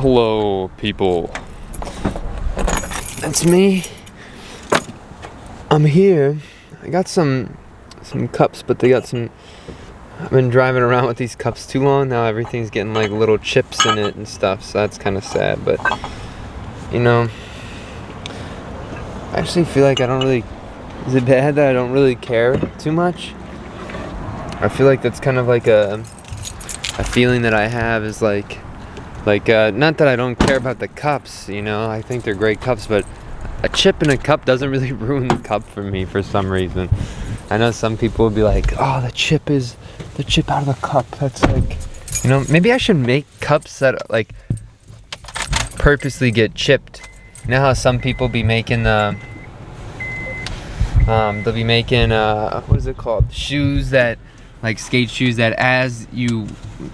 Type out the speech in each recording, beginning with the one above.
Hello, people. It's me. I'm here. I got some cups, but they got some. I've been driving around with these cups too long. Now everything's getting like little chips in it and stuff, so that's kind of sad. But I actually feel like I don't really. Is it bad that I don't really care too much? I feel like that's kind of like a feeling that I have is like not that I don't care about the cups, I think they're great cups, but a chip in a cup doesn't really ruin the cup for me for some reason. I know some people will be like, oh, the chip out of the cup. That's like, maybe I should make cups that like purposely get chipped. You know how some people be making they'll be making what is it called? Shoes that, like skate shoes that as you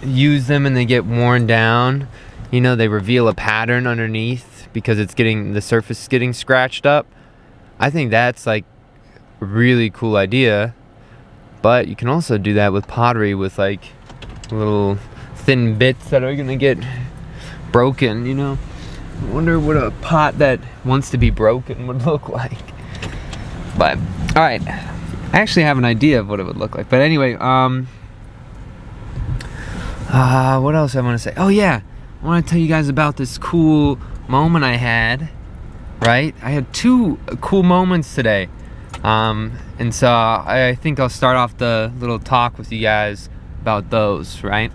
use them and they get worn down, they reveal a pattern underneath because the surface is getting scratched up. I think that's like a really cool idea. But you can also do that with pottery with like little thin bits that are gonna get broken, I wonder what a pot that wants to be broken would look like. But alright, I actually have an idea of what it would look like. But anyway, what else I want to say? Oh yeah, I want to tell you guys about this cool moment I had. Right? I had two cool moments today. And so I think I'll start off the little talk with you guys about those, right?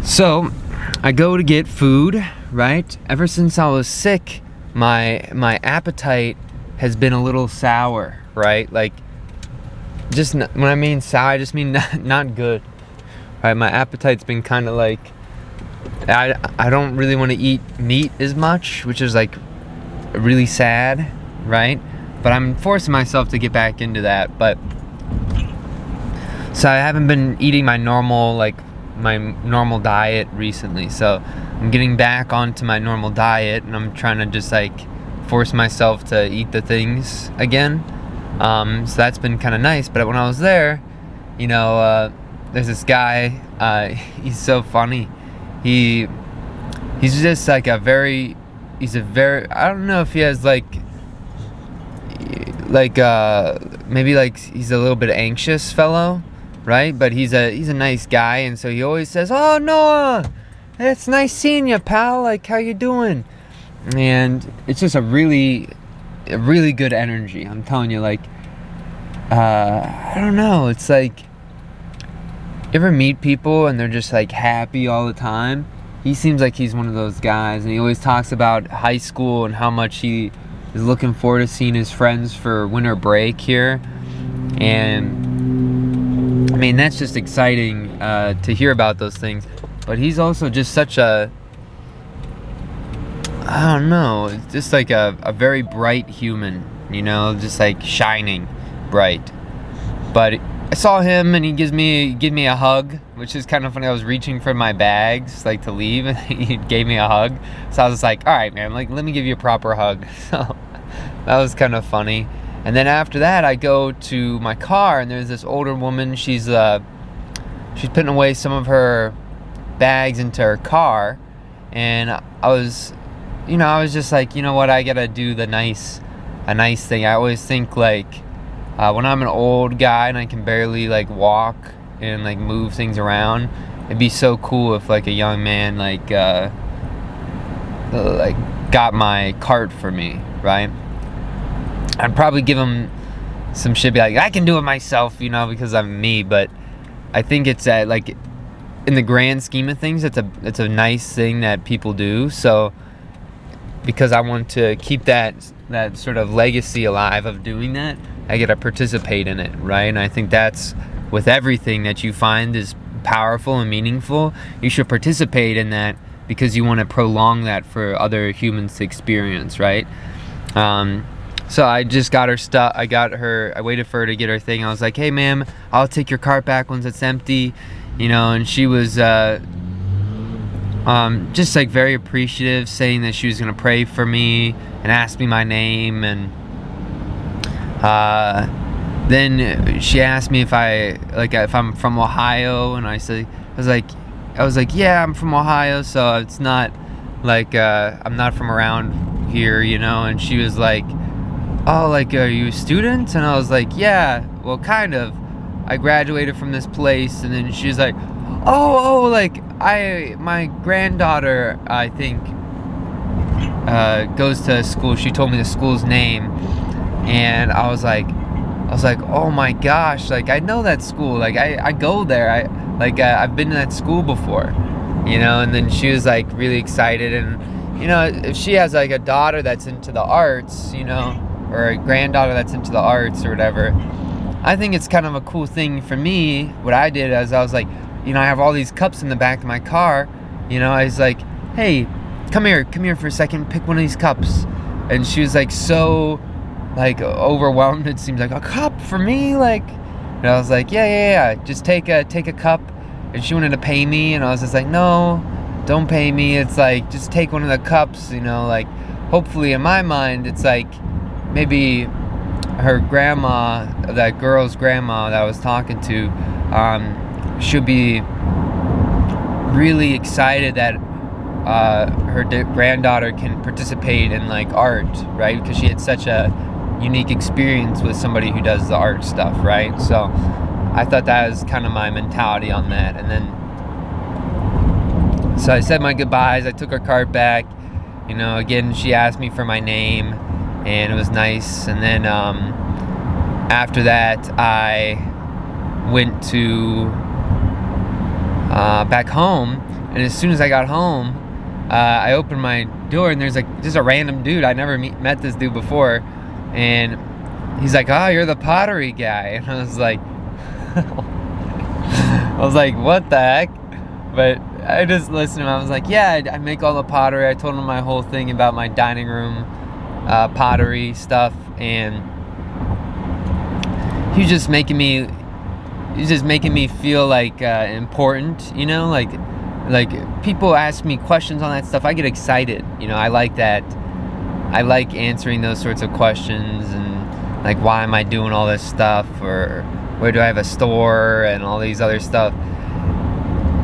So, I go to get food, right? Ever since I was sick, my appetite has been a little sour, right? Like, when I mean sour, I just mean not good. Right? My appetite's been kind of like, I don't really want to eat meat as much, which is like really sad, right? But I'm forcing myself to get back into that. But so I haven't been eating my normal diet recently. So I'm getting back onto my normal diet, and I'm trying to just like force myself to eat the things again. So that's been kind of nice. But when I was there, there's this guy. He's so funny. He's just like I don't know if he has maybe like he's a little bit anxious fellow, right? But he's a nice guy, and so he always says, "Oh, Noah, it's nice seeing you, pal. Like, how you doing?" And it's just a really good energy. I'm telling you, I don't know. It's like, you ever meet people and they're just like happy all the time? He seems like he's one of those guys, and he always talks about high school and how much he is looking forward to seeing his friends for winter break here. And I mean, that's just exciting to hear about those things. But he's also just such I don't know, just like a very bright human, just like shining bright. But I saw him, and he give me a hug, which is kind of funny. I was reaching for my bags like to leave, and he gave me a hug. So I was like, all right, man, like, let me give you a proper hug. So that was kind of funny. And then after that, I go to my car, and there's this older woman. She's putting away some of her bags into her car, and I was just like, you know what, I gotta do a nice thing. I always think like, when I'm an old guy and I can barely like walk and like move things around, it'd be so cool if like a young man like got my cart for me, right? I'd probably give him some shit, be like, I can do it myself, because I'm me. But I think it's like, in the grand scheme of things, it's a nice thing that people do. So because I want to keep that sort of legacy alive of doing that, I get to participate in it, right? And I think that's with everything that you find is powerful and meaningful. You should participate in that because you want to prolong that for other humans to experience, right? So I just got her stuff. I waited for her to get her thing. I was like, hey, ma'am, I'll take your cart back once it's empty, and she was just like very appreciative, saying that she was going to pray for me and ask me my name. And then she asked me if I'm from Ohio, and I was like, yeah, I'm from Ohio, so it's not like, I'm not from around here, you know, and she was like, oh, like, are you a student? And I was like, yeah, well, kind of. I graduated from this place. And then she was like, like, my granddaughter, I think, goes to school. She told me the school's name, and I was like, oh my gosh, like, I know that school, like, I go there, I've been to that school before, you know. And then she was like really excited, and you know, if she has like a daughter that's into the arts, you know, or a granddaughter that's into the arts or whatever, I think it's kind of a cool thing for me. What I did is I was like, you know, I have all these cups in the back of my car, you know, I was like, hey, come here for a second, pick one of these cups. And she was like so like overwhelmed. It seems like, a cup for me, like. And I was like, yeah, just take a cup. And she wanted to pay me, and I was just like, no, don't pay me. It's like, just take one of the cups, you know. Like, hopefully in my mind, it's like maybe her grandma, that girl's grandma that I was talking to, should be really excited that her granddaughter can participate in like art, right? Because she had such a unique experience with somebody who does the art stuff, right? So I thought that was kind of my mentality on that. And then so I said my goodbyes. I took her card back. You know, again, she asked me for my name, and it was nice. And then after that, I went to back home. And as soon as I got home, I opened my door, and there's like just a random dude. I never met this dude before, and he's like, "Oh, you're the pottery guy." And I was like, "What the heck?" But I just listened to him. I was like, "Yeah, I make all the pottery." I told him my whole thing about my dining room pottery stuff, and he was just making me feel like important, you know, like people ask me questions on that stuff. I get excited, you know. I like that. I like answering those sorts of questions, and like, why am I doing all this stuff, or where do I have a store, and all these other stuff.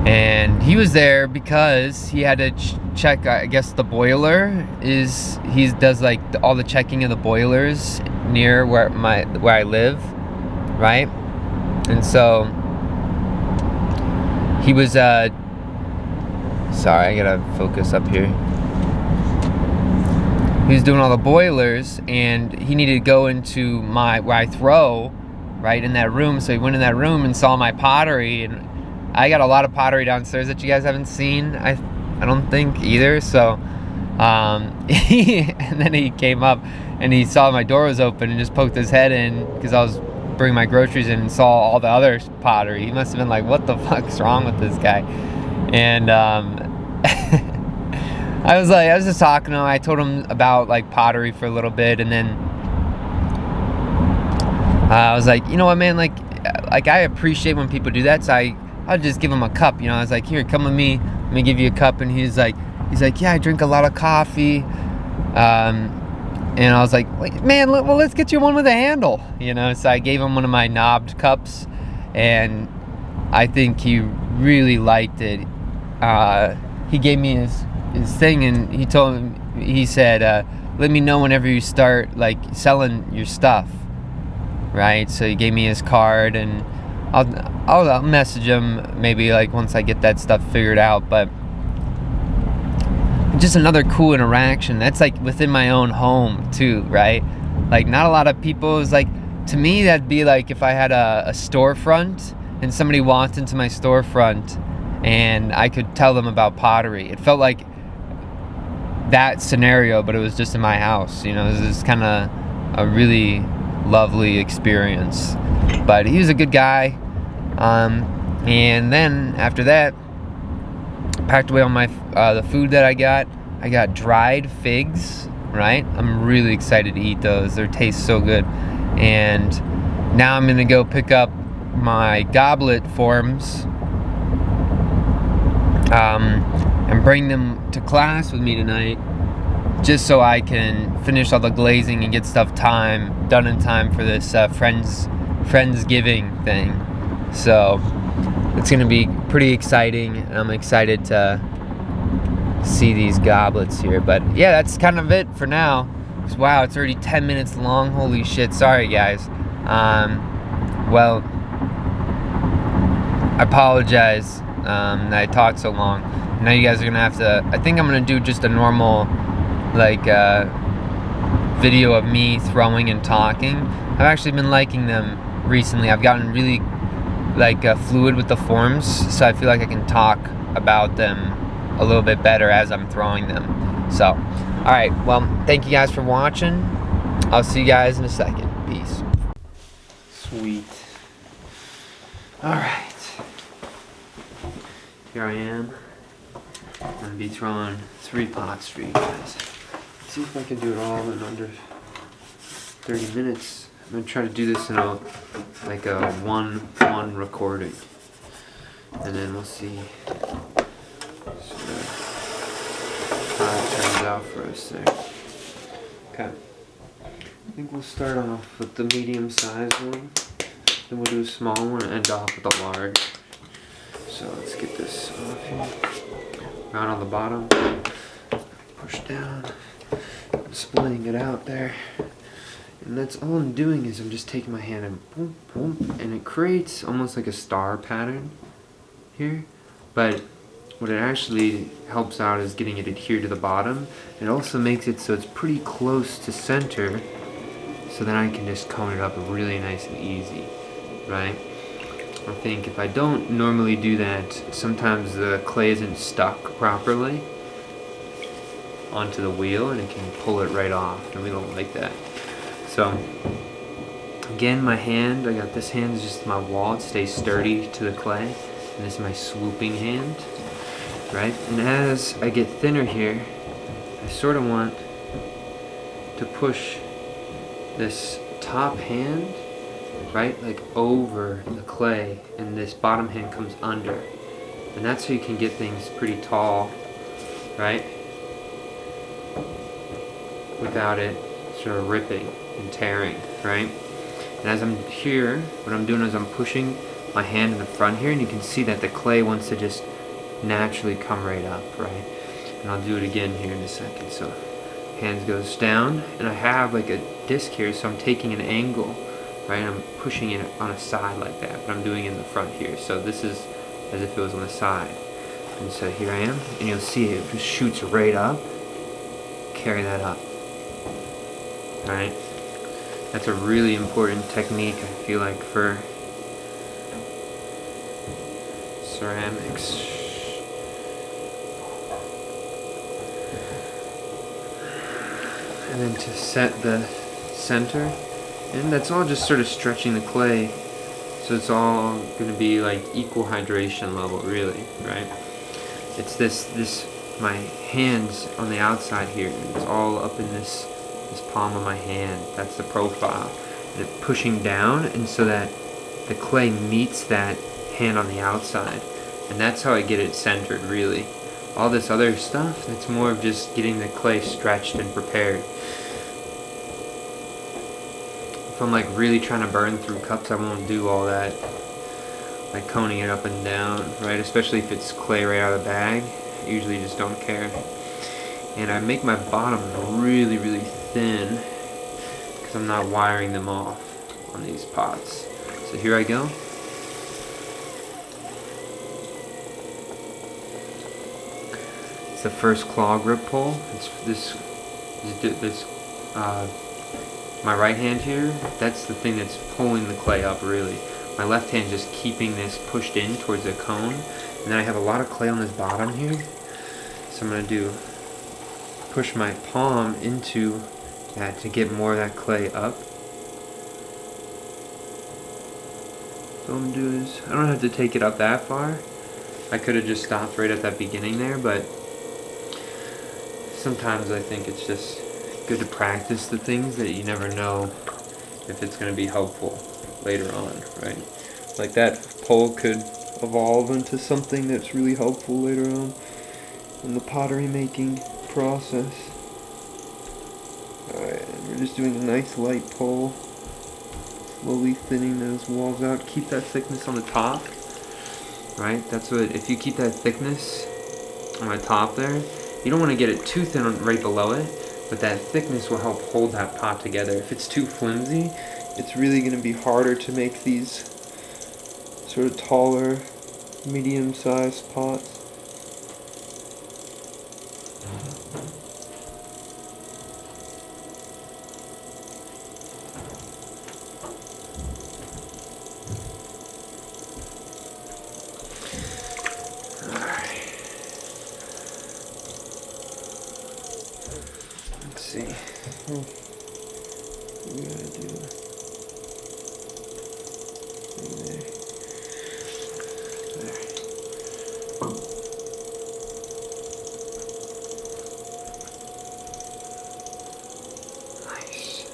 And he was there because he had to check, I guess, the boiler he does like all the checking of the boilers near where I live, right? And so he was sorry, I gotta focus up here. He was doing all the boilers, and he needed to go into where I throw, right, in that room. So he went in that room and saw my pottery, and I got a lot of pottery downstairs that you guys haven't seen. I don't think either. So and then he came up, and he saw my door was open, and just poked his head in because I was bringing my groceries in, and saw all the other pottery. He must have been like, "What the fuck's wrong with this guy?" And I was just talking to him. I told him about like pottery for a little bit, and then I was like, you know what, man, like I appreciate when people do that. So I'll just give him a cup, you know. I was like, here, come with me. Let me give you a cup. And he's like, yeah, I drink a lot of coffee. And I was like, man, well, let's get you one with a handle, you know. So I gave him one of my knobbed cups, and I think he really liked it. He gave me his thing, and he said, let me know whenever you start like selling your stuff, right? So he gave me his card, and I'll message him maybe like once I get that stuff figured out. But just another cool interaction that's like within my own home too, right? Like, not a lot of people. Is like, to me, that'd be like if I had a storefront and somebody walked into my storefront and I could tell them about pottery. It felt like that scenario, but it was just in my house, you know. It was just kind of a really lovely experience. But he was a good guy. And then after that, packed away all my the food that I got. I got dried figs, right? I'm really excited to eat those. They taste so good. And now I'm gonna go pick up my goblet forms and bring them to class with me tonight, just so I can finish all the glazing and get stuff done in time for this Friendsgiving thing. So it's gonna be pretty exciting, and I'm excited to see these goblets here. But yeah, that's kind of it for now. Wow, it's already 10 minutes long. Holy shit. Sorry, guys. Well, I apologize that I talked so long. Now you guys are gonna have to, I think I'm gonna do just a normal like video of me throwing and talking. I've actually been liking them recently. I've gotten really like fluid with the forms, so I feel like I can talk about them a little bit better as I'm throwing them. So alright, well, thank you guys for watching. I'll see you guys in a second. Peace. Sweet. Alright. Here I am. I'm gonna be throwing 3 pots for you guys. Let's see if I can do it all in under 30 minutes. I'm gonna try to do this in a one recording. And then we'll see how it turns out for us there. Okay. I think we'll start off with the medium sized one. Then we'll do a small one and end off with a large. So let's get this off here. Round on the bottom. Push down. I'm splitting it out there. And that's all I'm doing is I'm just taking my hand and boom, boom. And it creates almost like a star pattern here. But what it actually helps out is getting it adhered to the bottom. It also makes it so it's pretty close to center. So then I can just cone it up really nice and easy. Right? I think if I don't normally do that, sometimes the clay isn't stuck properly onto the wheel and it can pull it right off, and we don't like that. So again, my hand, I got this hand is just my wall, it stays sturdy to the clay, and this is my swooping hand, right? And as I get thinner here, I sort of want to push this top hand right, like over the clay, and this bottom hand comes under, and that's how you can get things pretty tall, right, without it sort of ripping and tearing, right? And as I'm here, what I'm doing is I'm pushing my hand in the front here, and you can see that the clay wants to just naturally come right up, right? And I'll do it again here in a second. So hands goes down, and I have like a disc here, so I'm taking an angle, right? I'm pushing it on a side like that, but I'm doing it in the front here. So this is as if it was on the side. And so here I am, and you'll see it just shoots right up. Carry that up. Alright? That's a really important technique, I feel like, for ceramics. And then to set the center, and that's all just sort of stretching the clay, so it's all going to be like equal hydration level, really, right? It's this my hands on the outside here, and it's all up in this palm of my hand. That's the profile, and it pushing down, and so that the clay meets that hand on the outside, and that's how I get it centered, really. All this other stuff, that's more of just getting the clay stretched and prepared. If I'm like really trying to burn through cups, I won't do all that, like coning it up and down, right? Especially if it's clay right out of the bag. I usually just don't care. And I make my bottom really, really thin because I'm not wiring them off on these pots. So here I go. It's the first claw grip pull. It's this my right hand here, that's the thing that's pulling the clay up, really. My left hand just keeping this pushed in towards the cone. And then I have a lot of clay on this bottom here. So I'm going to push my palm into that to get more of that clay up. So what I'm going to do is, I don't have to take it up that far. I could have just stopped right at that beginning there, but sometimes I think it's just good to practice the things that you never know if it's going to be helpful later on, right? Like that pole could evolve into something that's really helpful later on in the pottery making process. Alright, and we're just doing a nice light pull, slowly thinning those walls out. Keep that thickness on the top, right? That's what, if you keep that thickness on the top there, You don't want to get it too thin right below it, but that thickness will help hold that pot together. If it's too flimsy, it's really going to be harder to make these sort of taller, medium-sized pots. Let's see. We gotta do there. There. Nice.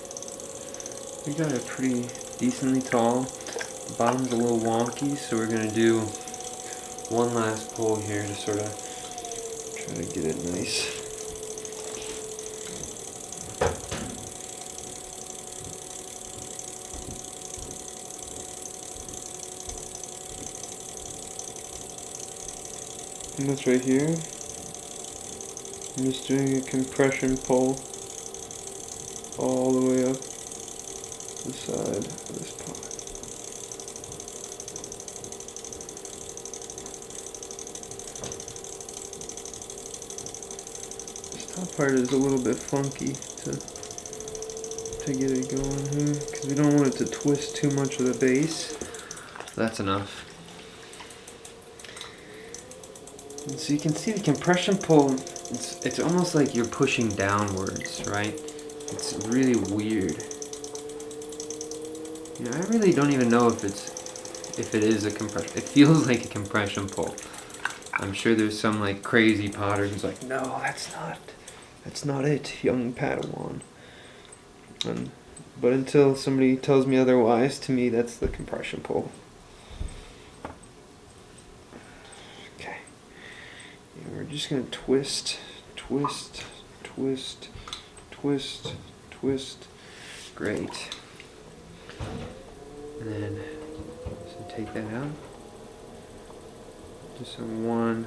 We got it pretty decently tall. The bottom's a little wonky, so we're gonna do one last pull here to sort of try to get it nice. And that's right here. I'm just doing a compression pull all the way up the side of this pot. This top part is a little bit funky to get it going here, because we don't want it to twist too much of the base. That's enough. And so you can see the compression pull, it's almost like you're pushing downwards, right? It's really weird. You know, I really don't even know if it is a compression. It feels like a compression pull. I'm sure there's some like crazy potter who's like, no, that's not it, young Padawan. But until somebody tells me otherwise, to me that's the compression pull. We're just going to twist, twist, twist, twist, twist. Great. And then, so take that out. Just one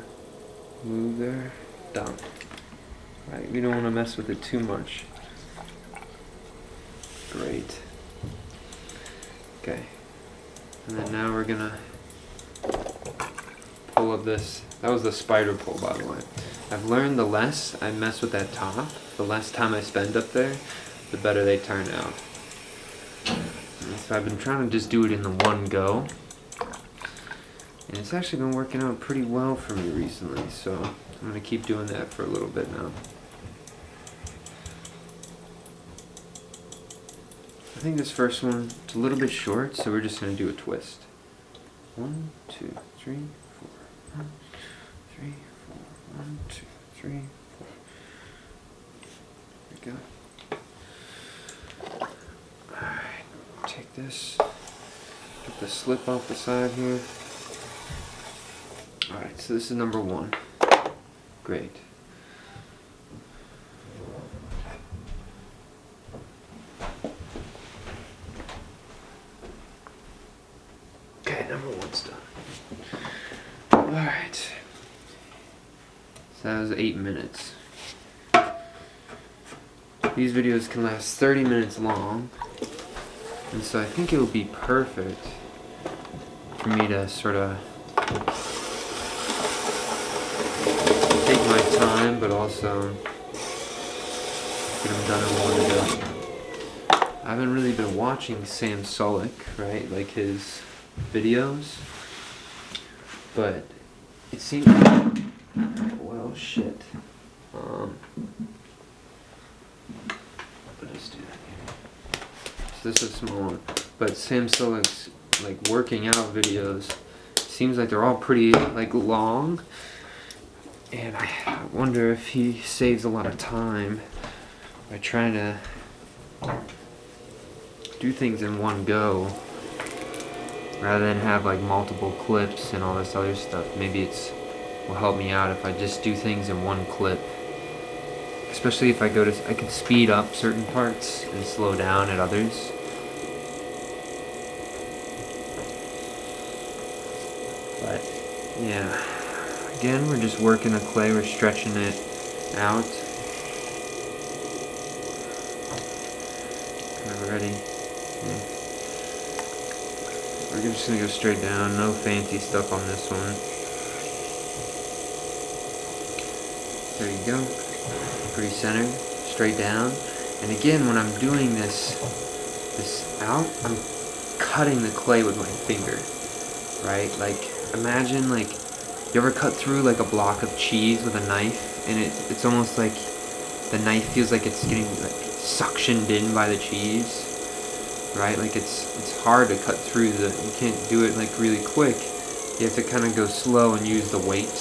move there. Done. Right, we don't want to mess with it too much. Great. Okay. And then now we're going to pull up this. That was the spider pull, by the way. I've learned the less I mess with that top, the less time I spend up there, the better they turn out. And so I've been trying to just do it in the one go. And it's actually been working out pretty well for me recently, so I'm going to keep doing that for a little bit now. I think this first one, it's a little bit short, so we're just going to do a twist. 1, 2, 3, 4. 1, 3, 4. 1, 2, 3, 4. There we go. Alright, take this. Get the slip off the side here. Alright, so this is number 1. Great. Okay, number 1's done. Alright. So that was 8 minutes. These videos can last 30 minutes long. And so I think it would be perfect for me to sort of take my time, but also get them done in one go. I haven't really been watching Sam Sulek, right? Like his videos. But it seems, well, shit. I'll just do that here. So this is a small one. But Sam Sulek's like working out videos seems like they're all pretty like long. And I wonder if he saves a lot of time by trying to do things in one go rather than have like multiple clips and all this other stuff. Maybe it's will help me out if I just do things in one clip. Especially if I can speed up certain parts and slow down at others. But yeah, again, we're just working the clay, we're stretching it out. Kind of ready. We're just gonna go straight down, no fancy stuff on this one. There you go. Pretty centered, straight down. And again, when I'm doing this out, I'm cutting the clay with my finger, right? Like, imagine, like, you ever cut through like a block of cheese with a knife, and it's almost like the knife feels like it's getting like suctioned in by the cheese, right? Like it's hard to cut through you can't do it like really quick. You have to kind of go slow and use the weight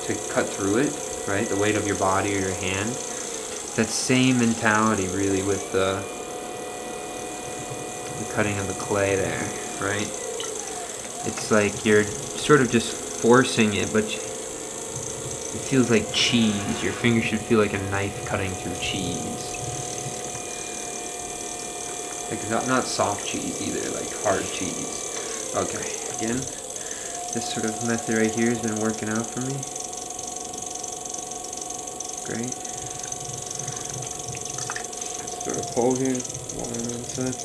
to cut through it, right? The weight of your body or your hand. That same mentality really with the cutting of the clay there, right? It's like you're sort of just forcing it, but it feels like cheese. Your finger should feel like a knife cutting through cheese. Like not soft cheese either, like hard cheese. Okay, again, this sort of method right here has been working out for me. Great. Let's throw a pole here, water on the inside.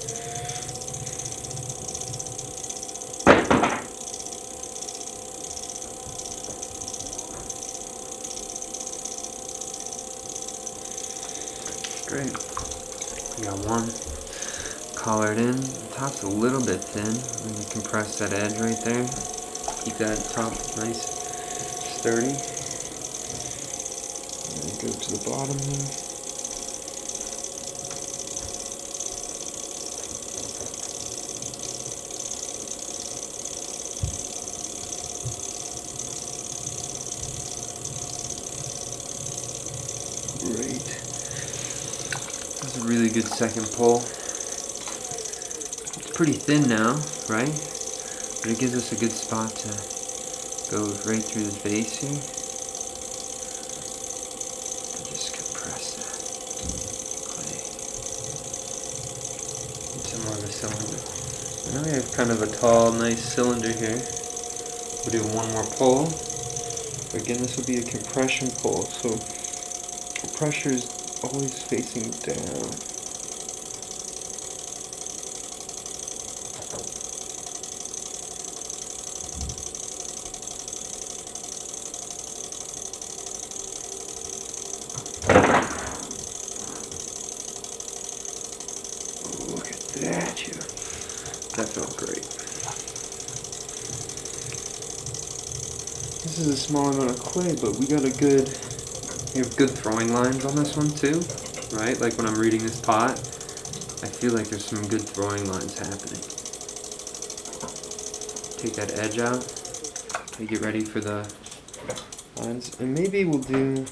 Great. We got one. Collar it in. The top's a little bit thin. I'm going to compress that edge right there. Keep that top nice, sturdy. And then go to the bottom here. Great. That's a really good second pull. It's pretty thin now, right? But it gives us a good spot to go right through this base here. And just compress that clay into more of a cylinder. So now we have kind of a tall, nice cylinder here. We'll do one more pull. Again, this will be a compression pull, so pressure is always facing down. Look at that, you. That felt great. This is a small amount of clay, but we have good throwing lines on this one too, right? Like when I'm reading this pot, I feel like there's some good throwing lines happening. Take that edge out, get ready for the lines, and maybe we'll be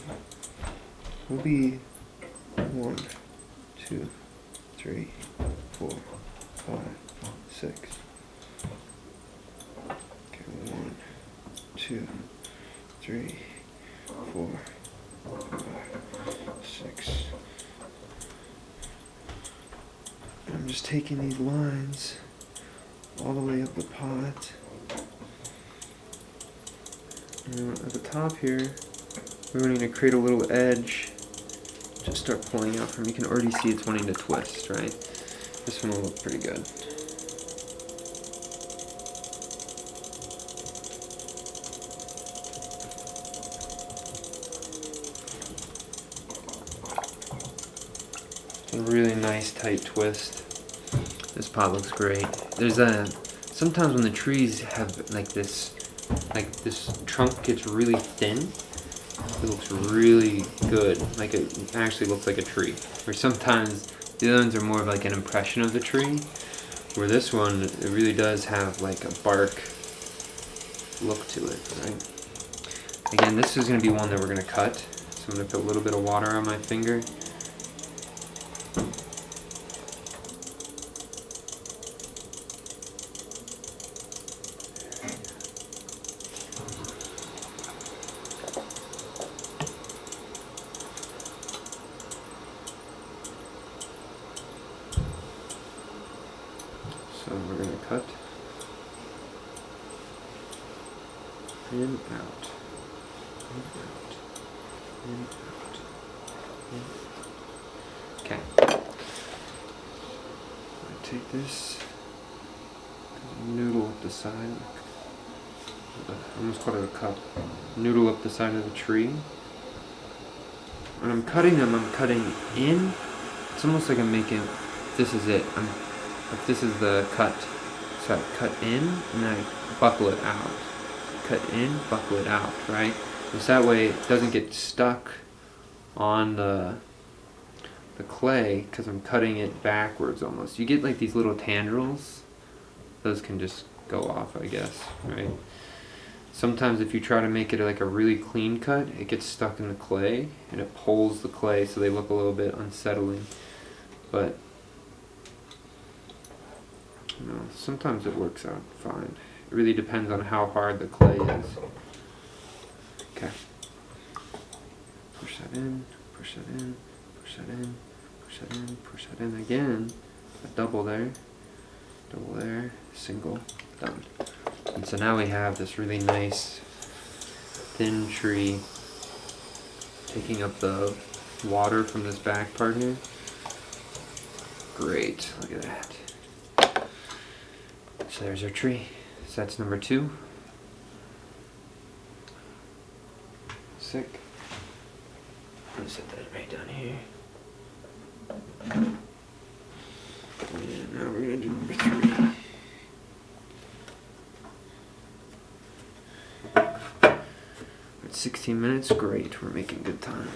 1, 2, 3, 4, 5, 6. Okay, 1, 2, 3, 4, 5, 6. I'm just taking these lines all the way up the pot. And at the top here, we're going to create a little edge. Just start pulling out from. You can already see it's wanting to twist, right? This one will look pretty good. A really nice tight twist. This pot looks great. Sometimes when the trees have like this trunk gets really thin, it looks really good. Like it actually looks like a tree. Or sometimes the other ones are more of like an impression of the tree. Where this one, it really does have like a bark look to it, right? Again, this is going to be one that we're going to cut. So I'm going to put a little bit of water on my finger. So we're going to cut in, out, in, out, in, out, in. Okay. I take this noodle up the side. I almost call it a cup. Noodle up the side of the tree. When I'm cutting them, I'm cutting in. It's almost like I'm making. This is it. This is the cut. So I cut in and then I buckle it out. Cut in, buckle it out, right? Just that way it doesn't get stuck on the clay because I'm cutting it backwards almost. You get like these little tendrils. Those can just go off, I guess, right? Sometimes if you try to make it like a really clean cut, it gets stuck in the clay and it pulls the clay so they look a little bit unsettling. But you know, sometimes it works out fine. It really depends on how hard the clay is. Okay. Push that in, push that in, push that in, push that in, push that in again. A double there, single, done. And so now we have this really nice thin tree taking up the water from this back part here. Great, look at that. So there's our tree. So that's number 2. Sick. Let's set that right down here. And now we're gonna do number 3. At 16 minutes, great, we're making good time.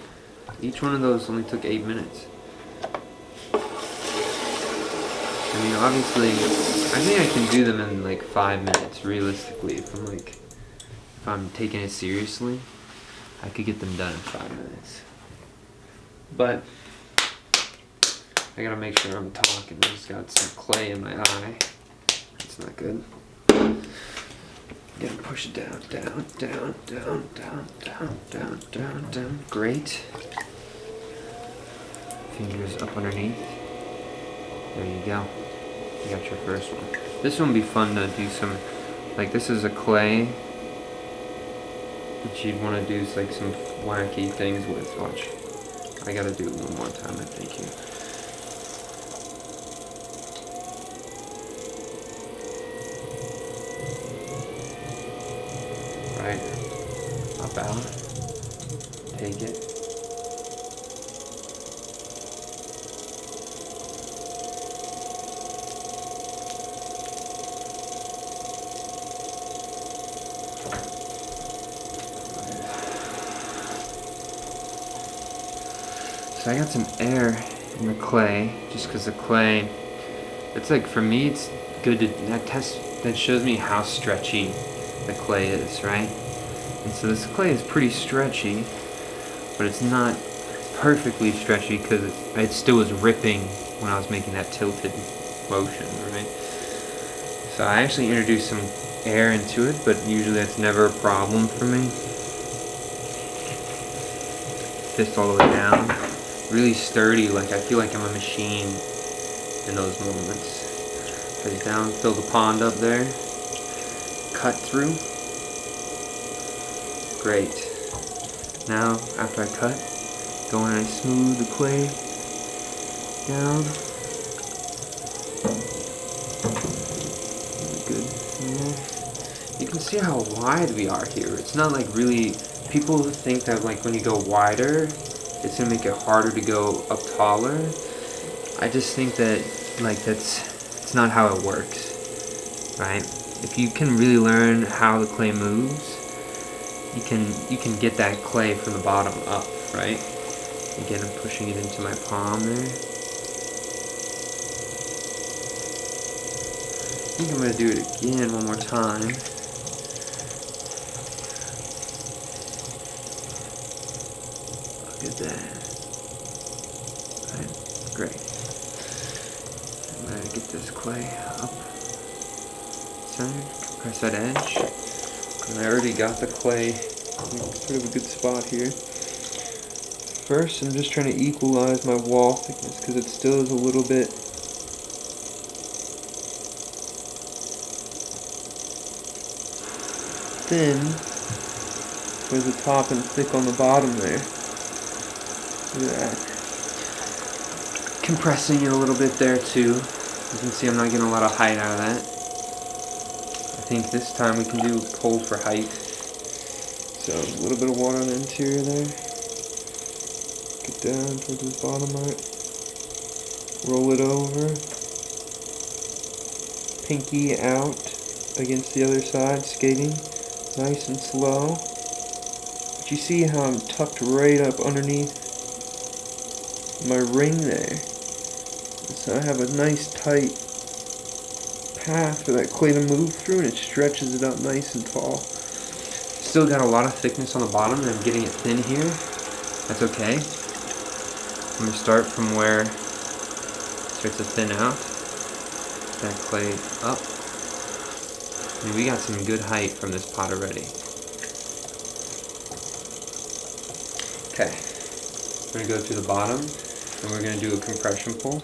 Each one of those only took 8 minutes. I mean, obviously, I think I can do them in like 5 minutes, realistically. If I'm taking it seriously, I could get them done in 5 minutes. But I gotta make sure I'm talking. I just got some clay in my eye. That's not good. Gotta push it down, down, down, down, down, down, down, down, down. Great. Fingers up underneath. There you go. You got your first one. This one would be fun to do some, like this is a clay that you'd want to do like some wacky things with. Watch. I gotta do it one more time, I think here. Right. Up out. Take it. So I got some air in the clay, just because the clay, it's like, for me, it's good to, that shows me how stretchy the clay is, right? And so this clay is pretty stretchy, but it's not perfectly stretchy because it still was ripping when I was making that tilted motion, right? So I actually introduced some air into it, but usually that's never a problem for me. Fist all the way down. Really sturdy, like I feel like I'm a machine in those moments. Head down, fill the pond up there. Cut through. Great. Now, after I cut, go in and I smooth the clay down. Good. Yeah. You can see how wide we are here. It's not like really, people think that like when you go wider, it's gonna make it harder to go up taller. I just think that like it's not how it works, right? If you can really learn how the clay moves, you can get that clay from the bottom up, right? Again, I'm pushing it into my palm there. I think I'm gonna do it again one more time. Look at that. Right, great. I'm gonna get this clay up center, press that edge. And I already got the clay, sort of a good spot here. First, I'm just trying to equalize my wall thickness because it still is a little bit thin towards the top and thick on the bottom there. Look at that. Compressing it a little bit there too. You can see I'm not getting a lot of height out of that. I think this time we can do pole for height. So a little bit of water on the interior there. Get down towards the bottom of it. Roll it over. Pinky out against the other side, skating. Nice and slow. But you see how I'm tucked right up underneath my ring there. So I have a nice tight path for that clay to move through, and it stretches it up nice and tall. Still got a lot of thickness on the bottom, and I'm getting it thin here. That's okay. I'm going to start from where it starts to thin out. That clay up. I mean, we got some good height from this pot already. Okay. We're going to go to the bottom, and we're going to do a compression pull.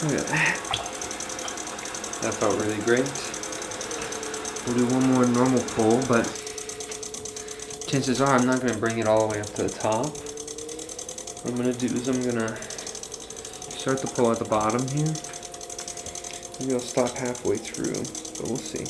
Look at that. That felt really great. We'll do one more normal pull, but chances are I'm not going to bring it all the way up to the top. What I'm going to do is I'm going to start the pull at the bottom here. Maybe I'll stop halfway through, but we'll see.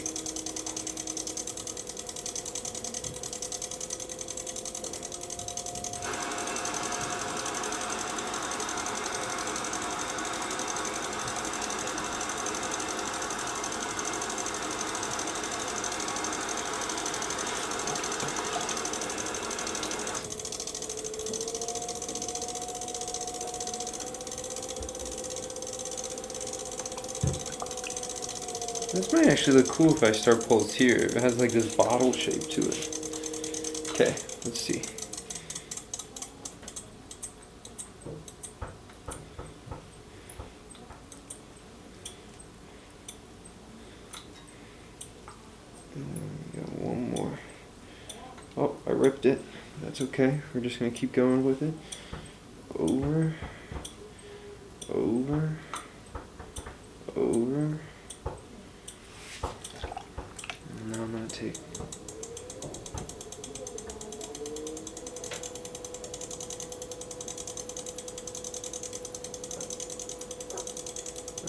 This might actually look cool if I start pulls here. It has like this bottle shape to it. Okay, let's see. We got one more. Oh, I ripped it. That's okay. We're just gonna keep going with it. Over. Over. Over. Now I'm going to take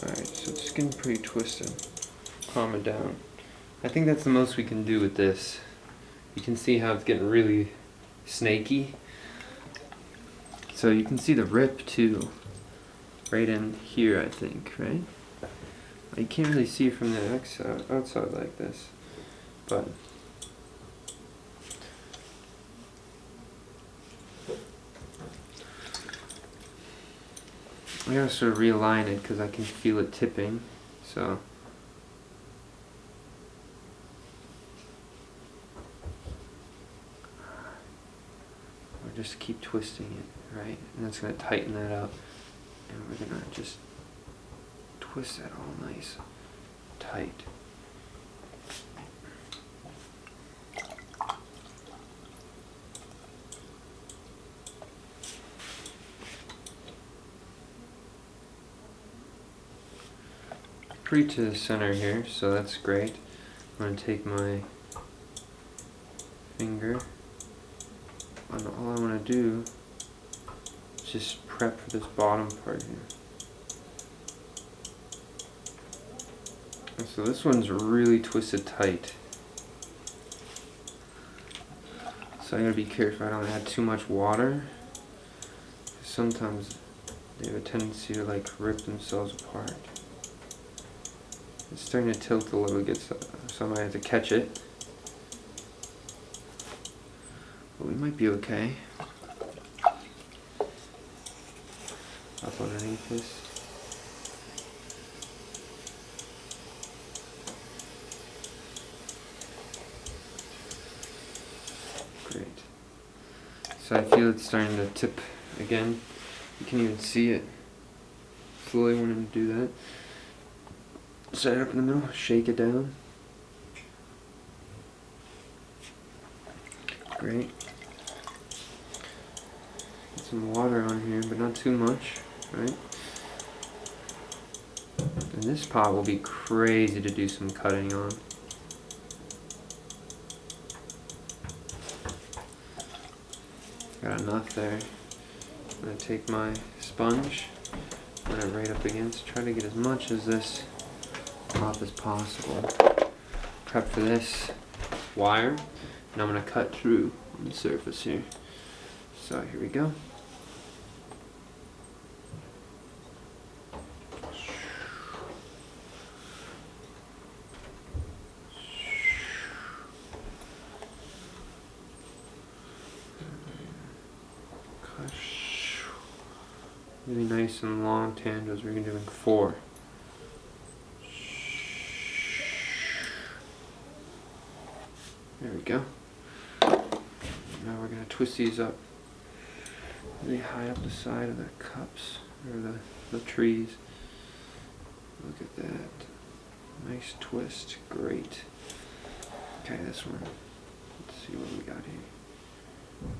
alright, so it's getting pretty twisted. Calm it down. I think that's the most we can do with this. You can see how it's getting really snaky. So you can see the rip too. Right in here, I think, right? You can't really see it from the outside like this. But I gotta sort of realign it because I can feel it tipping. So we'll just keep twisting it, right? And that's gonna tighten that up, and we're gonna just twist that all nice, tight. Pretty to the center here, so that's great. I'm going to take my finger, and all I want to do is just prep for this bottom part here. And so this one's really twisted tight. So I gotta be careful I don't add too much water. Sometimes they have a tendency to like rip themselves apart. It's starting to tilt a little bit, so I might have to catch it. But we might be okay. Up underneath this. Great. So I feel it's starting to tip again. You can even see it. Slowly want him to do that. Set it up in the middle, shake it down. Great. Get some water on here, but not too much, right? And this pot will be crazy to do some cutting on. Got enough there. I'm going to take my sponge, put it right up against, try to get as much of this off as possible. Prep for this wire, and I'm going to cut through on the surface here. So here we go. Really nice and long tangents. We're doing 4. There we go. Now we're going to twist these up really high up the side of the cups, or the trees. Look at that. Nice twist. Great. Okay, this one. Let's see what we got here.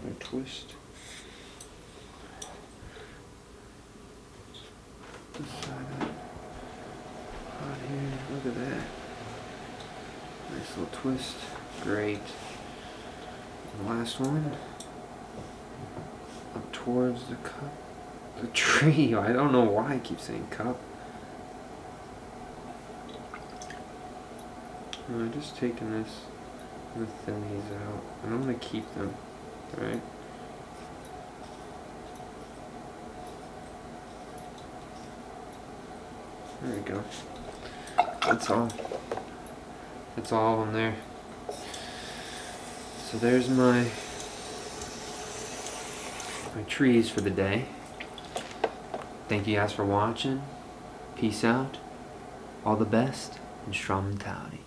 Another twist. This side up. On here. Look at that. Nice little twist. Great. And the last one. Up towards the cup. The tree. I don't know why I keep saying cup. I'm just taking this. I'm going to thin these out. And I'm going to keep them. Alright? There we go. That's all. That's all of them there. So there's my trees for the day. Thank you guys for watching. Peace out. All the best and strong mentality.